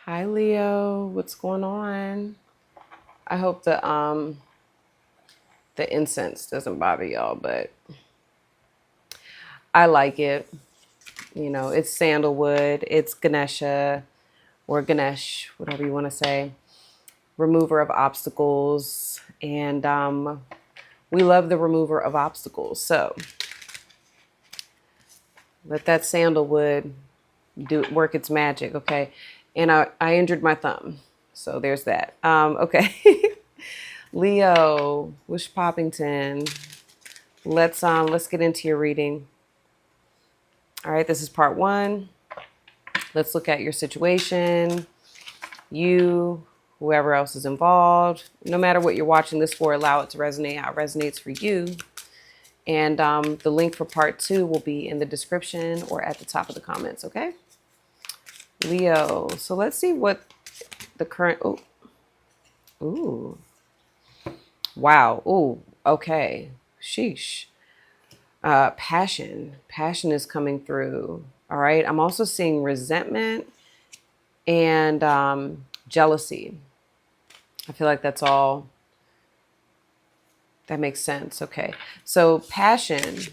Hi Leo, what's going on? I hope the incense doesn't bother y'all, but I like it. You know, it's sandalwood, it's Ganesha or Ganesh, whatever you want to say, remover of obstacles, and we love the remover of obstacles. So let that sandalwood do work its magic, okay? And I injured my thumb, so there's that. Okay, Leo, Wish Poppington. Let's get into your reading. All right, this is part one. Let's look at your situation, you, whoever else is involved. No matter what you're watching this for, allow it to resonate how it resonates for you. And the link for part two will be in the description or at the top of the comments, okay? Leo, so let's see what the current, ooh, wow, ooh, okay, sheesh. Passion is coming through. All right, I'm also seeing resentment and jealousy. I feel like that's all. That makes sense. Okay. So passion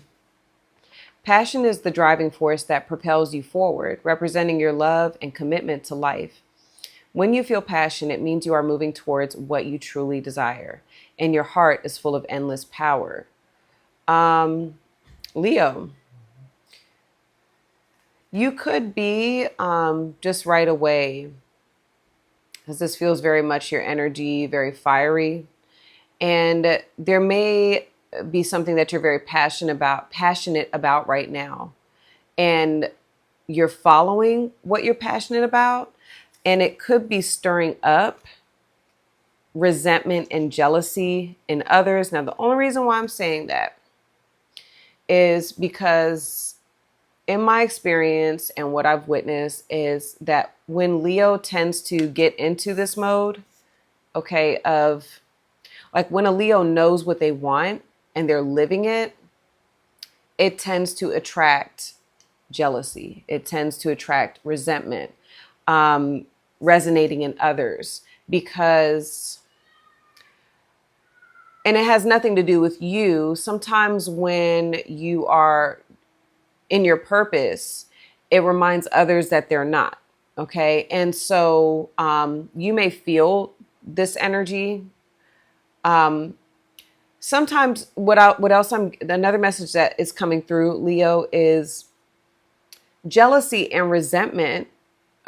is the driving force that propels you forward, representing your love and commitment to life. When you feel passion, it means you are moving towards what you truly desire, and your heart is full of endless power. Um, Leo, you could be just right away, because this feels very much your energy, very fiery. And there may be something that you're very passionate about right now. And you're following what you're passionate about. And it could be stirring up resentment and jealousy in others. Now, the only reason why I'm saying that is because in my experience and what I've witnessed is that when Leo tends to get into this mode, okay, of like when a Leo knows what they want and they're living it, it tends to attract jealousy. It tends to attract resentment, resonating in others because, and it has nothing to do with you. Sometimes when you are in your purpose, it reminds others that they're not. Okay. And so you may feel this energy. Sometimes what else I'm another message that is coming through Leo is jealousy and resentment.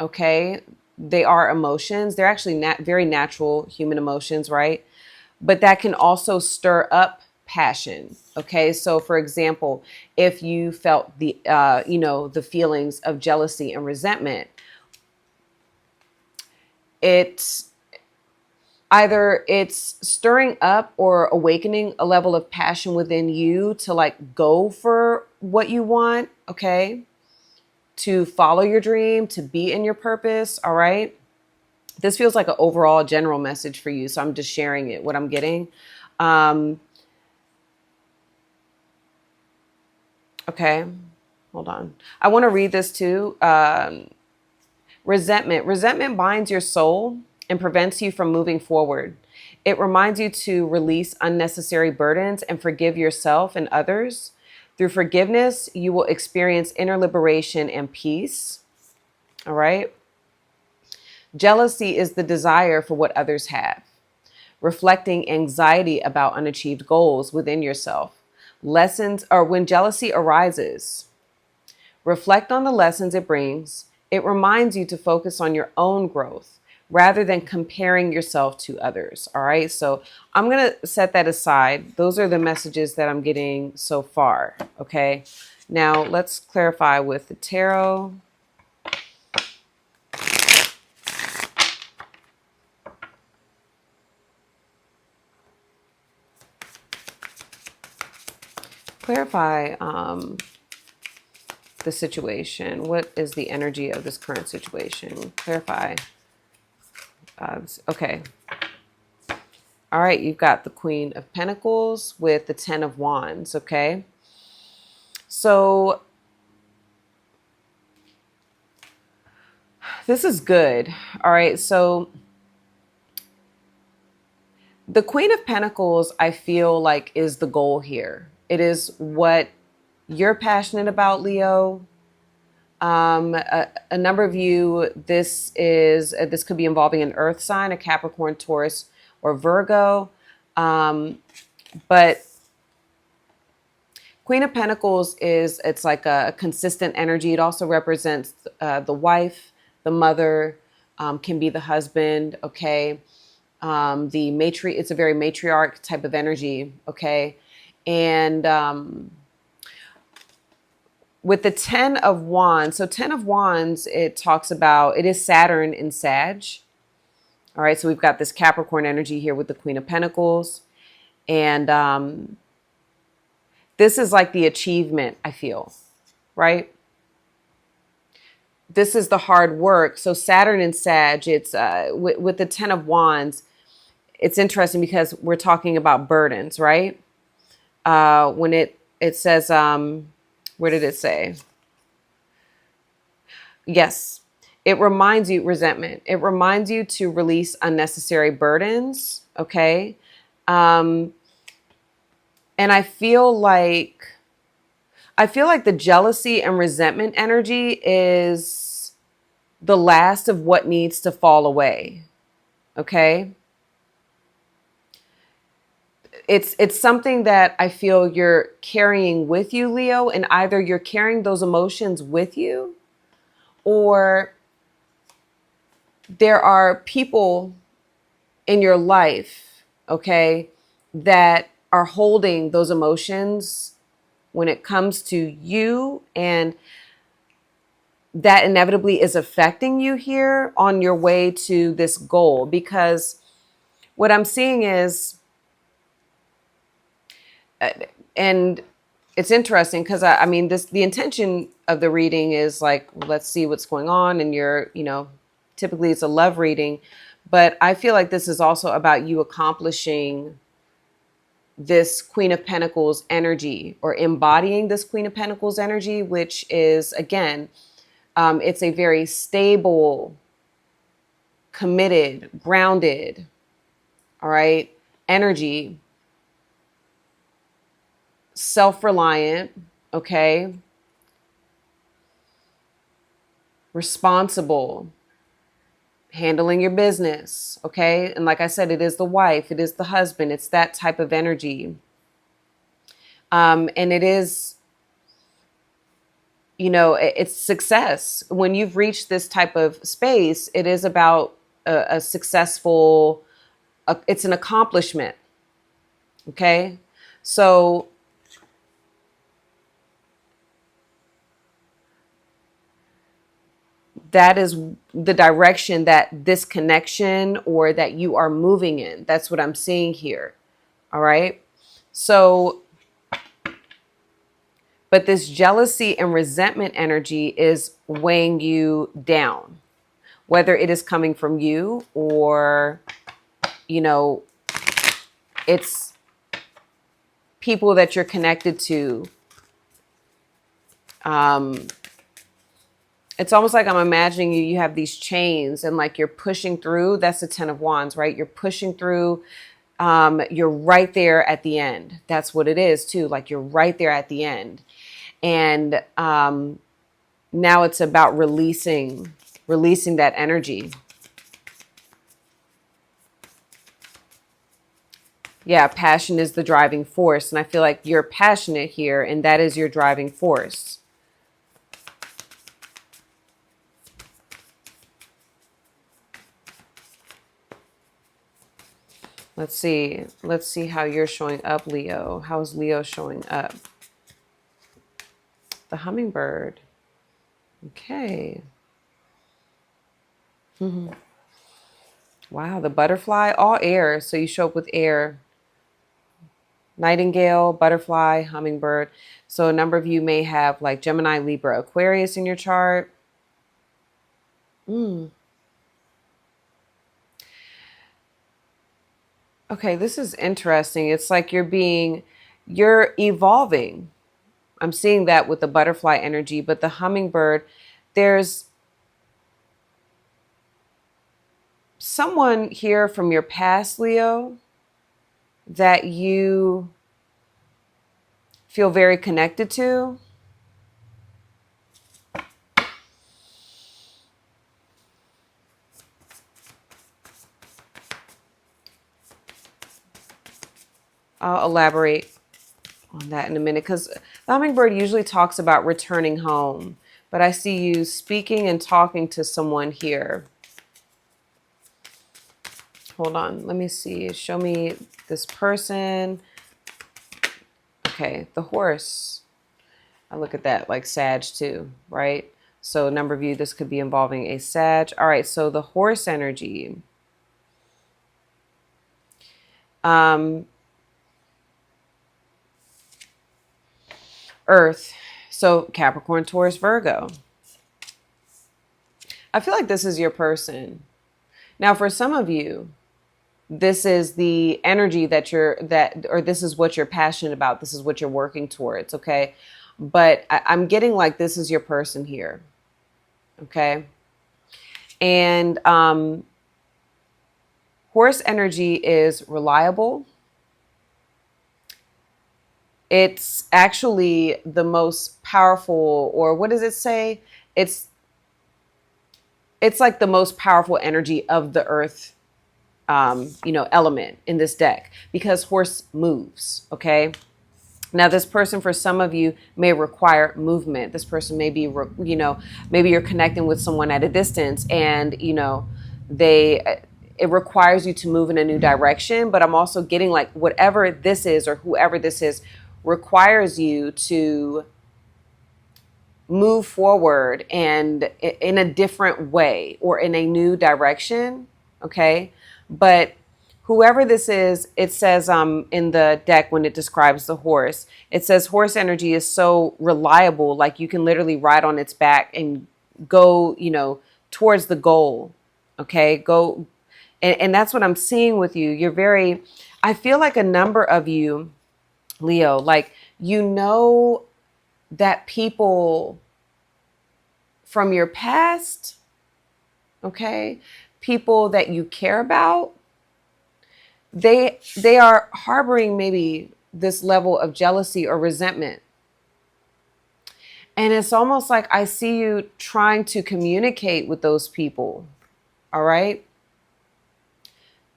Okay, they are emotions. They're actually very natural human emotions, right? But that can also stir up passion. Okay, so for example, if you felt the feelings of jealousy and resentment, it's either it's stirring up or awakening a level of passion within you to like go for what you want, okay? To follow your dream, to be in your purpose, all right? This feels like an overall general message for you, so I'm just sharing it, what I'm getting. Um, okay, hold on. I want to read this too. Resentment binds your soul and prevents you from moving forward. It reminds you to release unnecessary burdens and forgive yourself and others. Through forgiveness, you will experience inner liberation and peace. All right. Jealousy is the desire for what others have, reflecting anxiety about unachieved goals within yourself. Lessons, or when jealousy arises, reflect on the lessons it brings. It reminds you to focus on your own growth rather than comparing yourself to others. All right. So I'm going to set that aside. Those are the messages that I'm getting so far. Okay. Now let's clarify with the tarot. Clarify the situation. What is the energy of this current situation? Clarify. Okay. All right, you've got the Queen of Pentacles with the Ten of Wands, okay? So This is good. All right. So the Queen of Pentacles, I feel like, is the goal here. It is what you're passionate about, Leo. A number of you, this could be involving an earth sign, a Capricorn, Taurus, or Virgo. But Queen of Pentacles it's like a consistent energy. It also represents the wife, the mother, can be the husband. Okay. It's a very matriarch type of energy. Okay. And, with the 10 of Wands, so 10 of Wands, it talks about, it is Saturn in Sag. All right, so we've got this Capricorn energy here with the Queen of Pentacles. And this is like the achievement, I feel, right? This is the hard work. So Saturn in Sag, it's with the 10 of Wands, it's interesting because we're talking about burdens, right? When it says, where did it say? Yes. It reminds you resentment. It reminds you to release unnecessary burdens. Okay. And I feel like the jealousy and resentment energy is the last of what needs to fall away. Okay. It's something that I feel you're carrying with you, Leo, and either you're carrying those emotions with you, or there are people in your life, okay, that are holding those emotions when it comes to you, and that inevitably is affecting you here on your way to this goal. Because what I'm seeing is, and it's interesting because I mean, the intention of the reading is like, let's see what's going on, and typically it's a love reading, but I feel like this is also about you accomplishing this Queen of Pentacles energy, or embodying this Queen of Pentacles energy, which is, again, it's a very stable, committed, grounded, all right, energy, self-reliant, okay, responsible, handling your business, okay? And like I said, it is the wife, it is the husband, it's that type of energy. And it is, it's success. When you've reached this type of space, it is about a successful, it's an accomplishment, okay? So that is the direction that this connection, or that you are moving in. That's what I'm seeing here. All right. So, but this jealousy and resentment energy is weighing you down, whether it is coming from you, or, it's people that you're connected to. It's almost like I'm imagining you have these chains, and like you're pushing through. That's the 10 of Wands, right? You're pushing through. You're right there at the end. That's what it is too. Like you're right there at the end. And now it's about releasing that energy. Yeah, passion is the driving force. And I feel like you're passionate here, and that is your driving force. Let's see. Let's see how you're showing up, Leo. How's Leo showing up? The hummingbird. Okay. Wow, the butterfly, all air. So you show up with air. Nightingale, butterfly, hummingbird. So a number of you may have like Gemini, Libra, Aquarius in your chart. Okay, this is interesting. It's like you're evolving. I'm seeing that with the butterfly energy, but the hummingbird, there's someone here from your past, Leo, that you feel very connected to. I'll elaborate on that in a minute, because the hummingbird usually talks about returning home, but I see you speaking and talking to someone here. Hold on, let me see. Show me this person. Okay, the horse. I look at that like Sag too, right? So number of you, this could be involving a Sag. All right, so the horse energy. Earth. So Capricorn, Taurus, Virgo. I feel like this is your person. Now, for some of you, this is the energy or this is what you're passionate about. This is what you're working towards. Okay. But I'm getting like this is your person here. Okay. And horse energy is reliable. It's actually the most powerful, or what does it say? It's like the most powerful energy of the earth, element in this deck, because horse moves. Okay. Now, this person, for some of you, may require movement. This person may be, maybe you're connecting with someone at a distance, and, it requires you to move in a new direction. But I'm also getting like whatever this is, or whoever this is, requires you to move forward and in a different way or in a new direction. Okay. But whoever this is, it says in the deck, when it describes the horse, it says horse energy is so reliable, like you can literally ride on its back and go, towards the goal. Okay. Go. And that's what I'm seeing with you. I feel like a number of you, Leo, like, that people from your past, okay, people that you care about, they are harboring maybe this level of jealousy or resentment. And it's almost like I see you trying to communicate with those people. All right.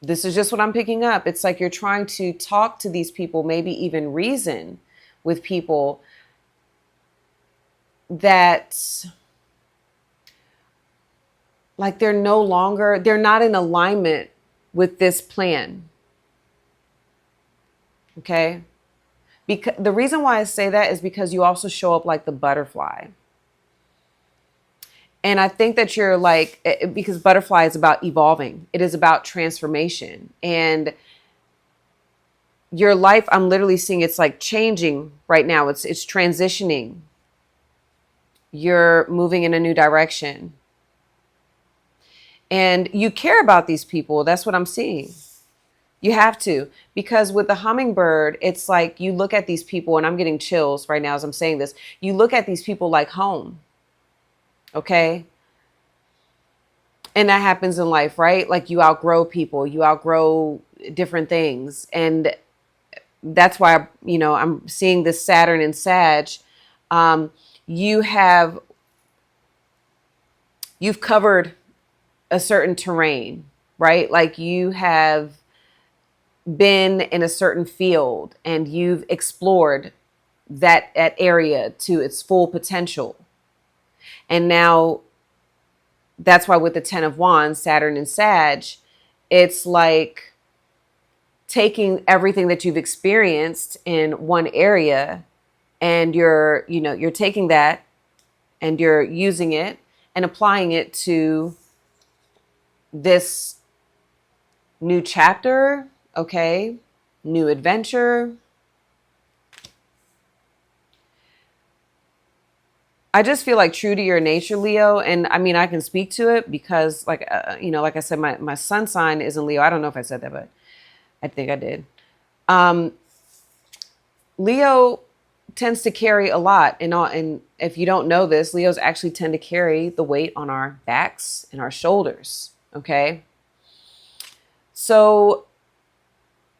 This is just what I'm picking up. It's like you're trying to talk to these people, maybe even reason with people that, like, they're not in alignment with this plan. Okay. Because the reason why I say that is because you also show up like the butterfly. And I think that you're like, because butterfly is about evolving. It is about transformation. And your life, I'm literally seeing it's like changing right now. It's transitioning. You're moving in a new direction. And you care about these people. That's what I'm seeing. You have to, because with the hummingbird, it's like you look at these people, and I'm getting chills right now as I'm saying this. You look at these people like home. Okay. And that happens in life, right? Like you outgrow people, you outgrow different things. And that's why, I'm seeing this Saturn and Sag. You've covered a certain terrain, right? Like you have been in a certain field and you've explored that area to its full potential. And now that's why with the 10 of Wands, Saturn and Sag, it's like taking everything that you've experienced in one area, and you're taking that and you're using it and applying it to this new chapter. Okay. New adventure. I just feel like true to your nature, Leo. And I mean, I can speak to it because like I said, my sun sign is in Leo. I don't know if I said that, but I think I did. Leo tends to carry a lot, and if you don't know this, Leos actually tend to carry the weight on our backs and our shoulders. Okay. So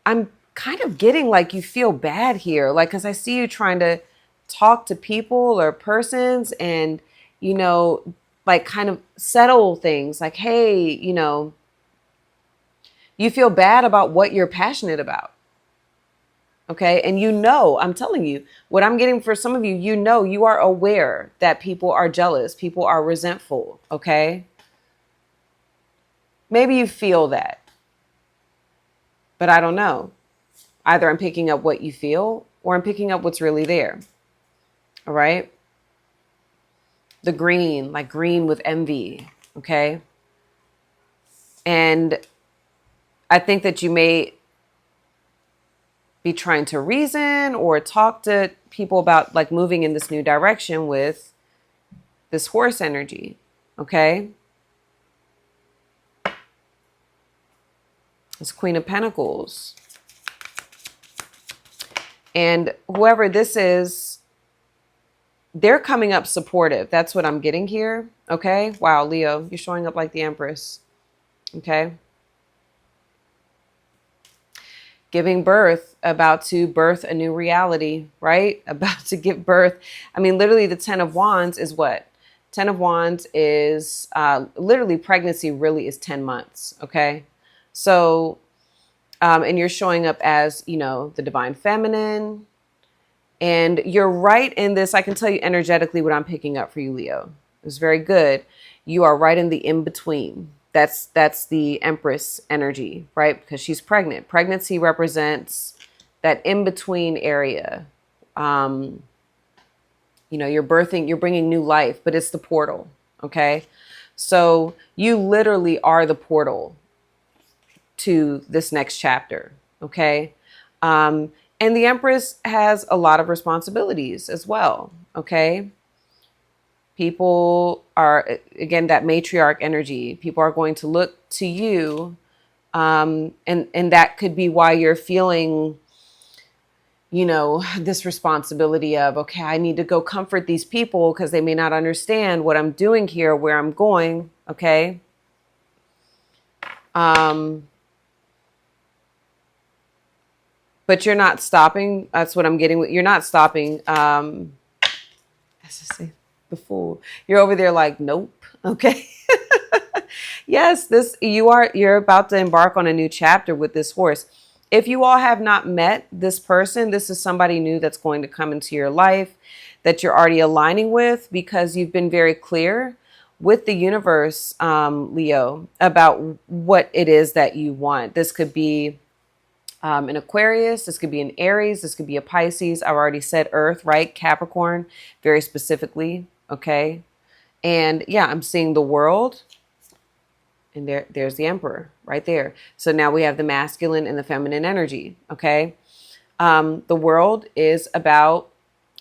I'm kind of getting like you feel bad here, like, because I see you trying to talk to people or persons and, you know, like kind of settle things like, hey, you feel bad about what you're passionate about. Okay. And I'm telling you, what I'm getting for some of you, you are aware that people are jealous, people are resentful. Okay. Maybe you feel that, but I don't know. Either I'm picking up what you feel or I'm picking up what's really there. All right. The green, like green with envy. Okay. And I think that you may be trying to reason or talk to people about like moving in this new direction with this horse energy. Okay. This Queen of Pentacles. And whoever this is, they're coming up supportive. That's what I'm getting here. Okay. Wow, Leo, you're showing up like the Empress. Okay. Giving birth, about to birth a new reality, right? About to give birth. I mean, literally the 10 of Wands is what? 10 of Wands is literally pregnancy really is 10 months. Okay. So, and you're showing up as, the divine feminine. And you're right in this. I can tell you energetically what I'm picking up for you, Leo. It's very good. You are right in the in-between. That's the Empress energy, right? Because she's pregnant. Pregnancy represents that in-between area. You're birthing, you're bringing new life, but it's the portal. Okay. So you literally are the portal to this next chapter. Okay. And the Empress has a lot of responsibilities as well. Okay. People are, again, that matriarch energy. People are going to look to you. And that could be why you're feeling, this responsibility of, okay, I need to go comfort these people because they may not understand what I'm doing here, where I'm going. Okay. But you're not stopping. That's what I'm getting. You're not stopping. Let's just say the Fool. You're over there like, nope. Okay. Yes, you're about to embark on a new chapter with this horse. If you all have not met this person, this is somebody new that's going to come into your life that you're already aligning with because you've been very clear with the universe, Leo, about what it is that you want. This could be an Aquarius, this could be an Aries, this could be a Pisces. I've already said Earth, right? Capricorn, very specifically. Okay. And yeah, I'm seeing the World. And there's the Emperor right there. So now we have the masculine and the feminine energy. Okay. The World is about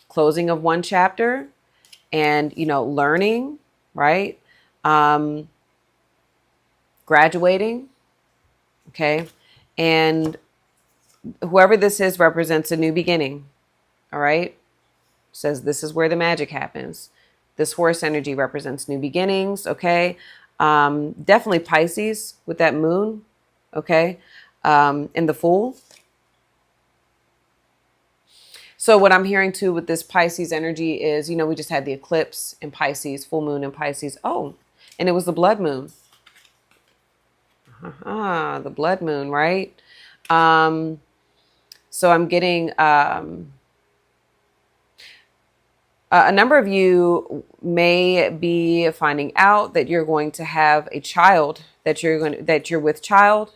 closing of one chapter and, learning, right? Graduating. Okay. And whoever this is represents a new beginning. All right. Says this is where the magic happens. This horse energy represents new beginnings. Okay. Definitely Pisces with that moon. Okay. And the Fool. So what I'm hearing too with this Pisces energy is, we just had the eclipse in Pisces, full moon in Pisces. Oh, and it was the blood moon. The blood moon, right? So I'm getting a number of you may be finding out that you're going to have a child, that you're with child,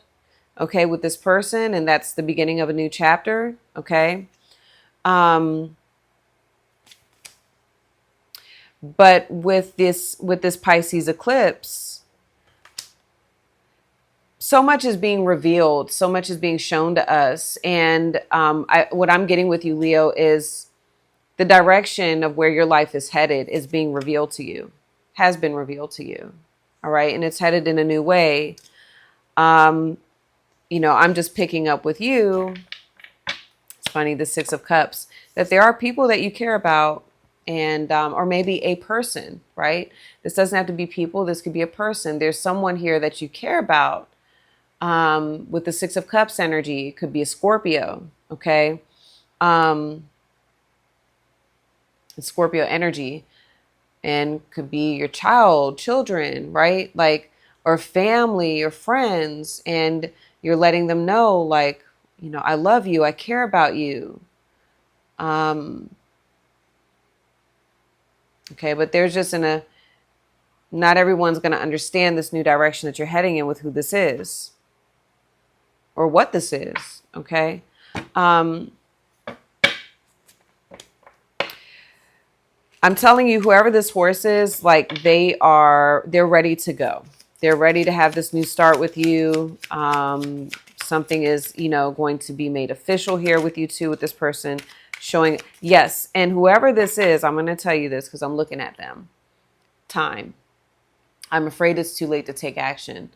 okay, with this person, and that's the beginning of a new chapter, okay. But with this Pisces eclipse, so much is being revealed, so much is being shown to us, and what I'm getting with you, Leo, is the direction of where your life is headed is being revealed to you, has been revealed to you. All right. And it's headed in a new way. I'm just picking up with you. It's funny, the Six of Cups, that there are people that you care about and, or maybe a person, right? This doesn't have to be people. This could be a person. There's someone here that you care about. With the Six of Cups energy, it could be a Scorpio, okay? Um, Scorpio energy, and could be your children, right? Like, or family or friends, and you're letting them know, like, I love you, I care about you. Um, okay, but there's just not everyone's going to understand this new direction that you're heading in with who this is or what this is, okay? Um, I'm telling you, whoever this horse is, like they're ready to go. They're ready to have this new start with you. Something is, going to be made official here with you too, with this person showing, yes. And whoever this is, I'm going to tell you this because I'm looking at them. Time. I'm afraid it's too late to take action.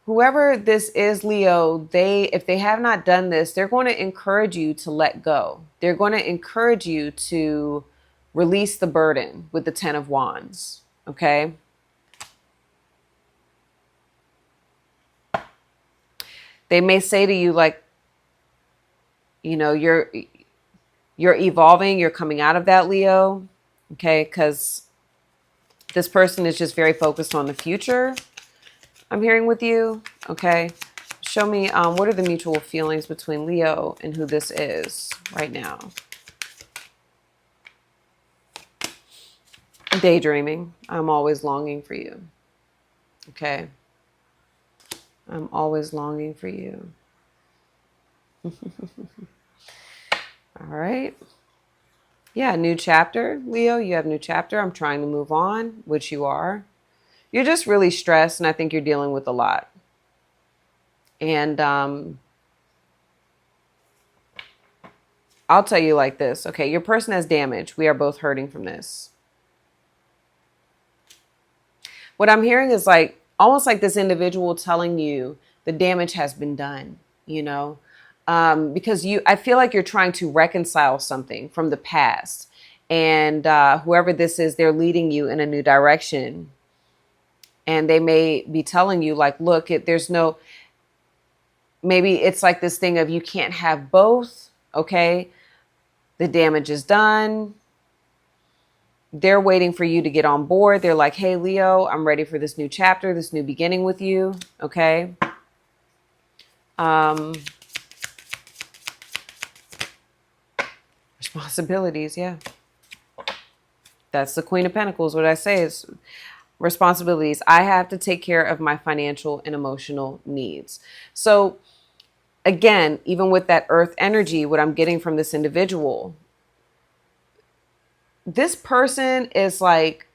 Whoever this is, Leo, if they have not done this, they're going to encourage you to let go. They're going to encourage you to release the burden with the 10 of Wands. Okay. They may say to you, like, you're evolving, you're coming out of that, Leo. Okay. Because this person is just very focused on the future. I'm hearing with you. Okay. Show me, what are the mutual feelings between Leo and who this is right now? Daydreaming. I'm always longing for you. Okay. I'm always longing for you. All right. Yeah, new chapter, Leo. You have new chapter. I'm trying to move on, which you are. You're just really stressed, and I think you're dealing with a lot. And I'll tell you like this. Okay, your person has damage. We are both hurting from this. What I'm hearing is like almost like this individual telling you the damage has been done, because I feel like you're trying to reconcile something from the past, and whoever this is, they're leading you in a new direction, and they may be telling you like, look, maybe it's like this thing of you can't have both. Okay, the damage is done. They're waiting for you to get on board. They're like, hey, Leo, I'm ready for this new chapter, this new beginning with you. Okay. Responsibilities. Yeah. That's the Queen of Pentacles. What I say is responsibilities. I have to take care of my financial and emotional needs. So again, even with that earth energy, what I'm getting from this individual, this person is like,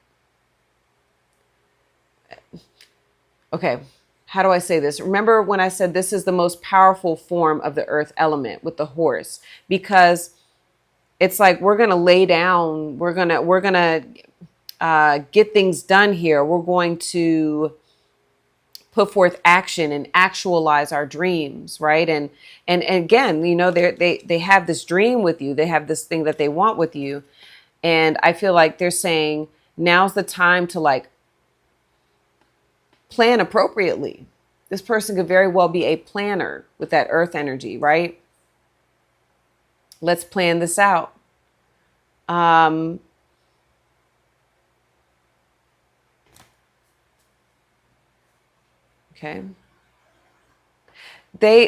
okay, how do I say this? Remember when I said this is the most powerful form of the earth element with the horse, because it's like, we're going to lay down, we're going to get things done here. We're going to put forth action and actualize our dreams, right? And again, they have this dream with you. They have this thing that they want with you. And I feel like they're saying, now's the time to like plan appropriately. This person could very well be a planner with that earth energy, right? Let's plan this out. Okay.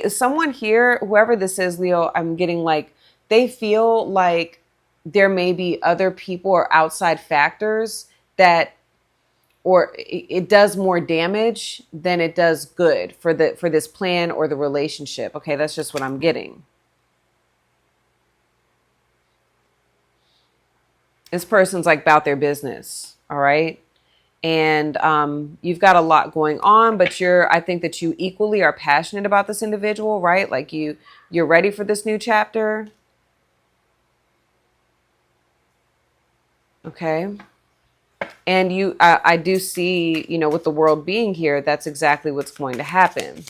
Someone here, whoever this is, Leo, I'm getting like, they feel like there may be other people or outside factors that, or it does more damage than it does good for this plan or the relationship. Okay. That's just what I'm getting. This person's like about their business. All right. And you've got a lot going on, but I think that you equally are passionate about this individual, right? Like you're ready for this new chapter. Okay. And I do see, with the world being here, that's exactly what's going to happen.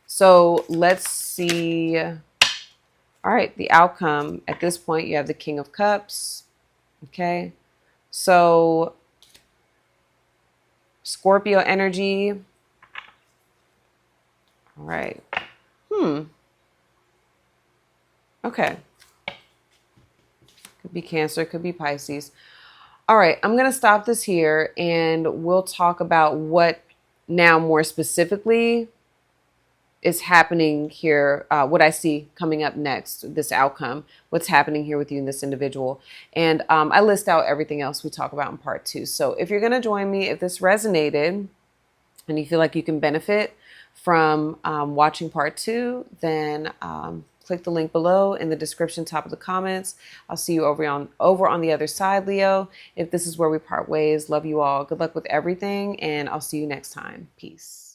So let's see. All right. The outcome at this point, you have the King of Cups. Okay. So Scorpio energy. All right. Okay. Could be Cancer, could be Pisces. All right, I'm going to stop this here and we'll talk about what now more specifically is happening here, what I see coming up next, this outcome, what's happening here with you and this individual. And I list out everything else we talk about in part 2. So if you're going to join me, if this resonated and you feel like you can benefit from watching part 2, then click the link below in the description, top of the comments. I'll see you over on the other side, Leo. If this is where we part ways, love you all. Good luck with everything, and I'll see you next time. Peace.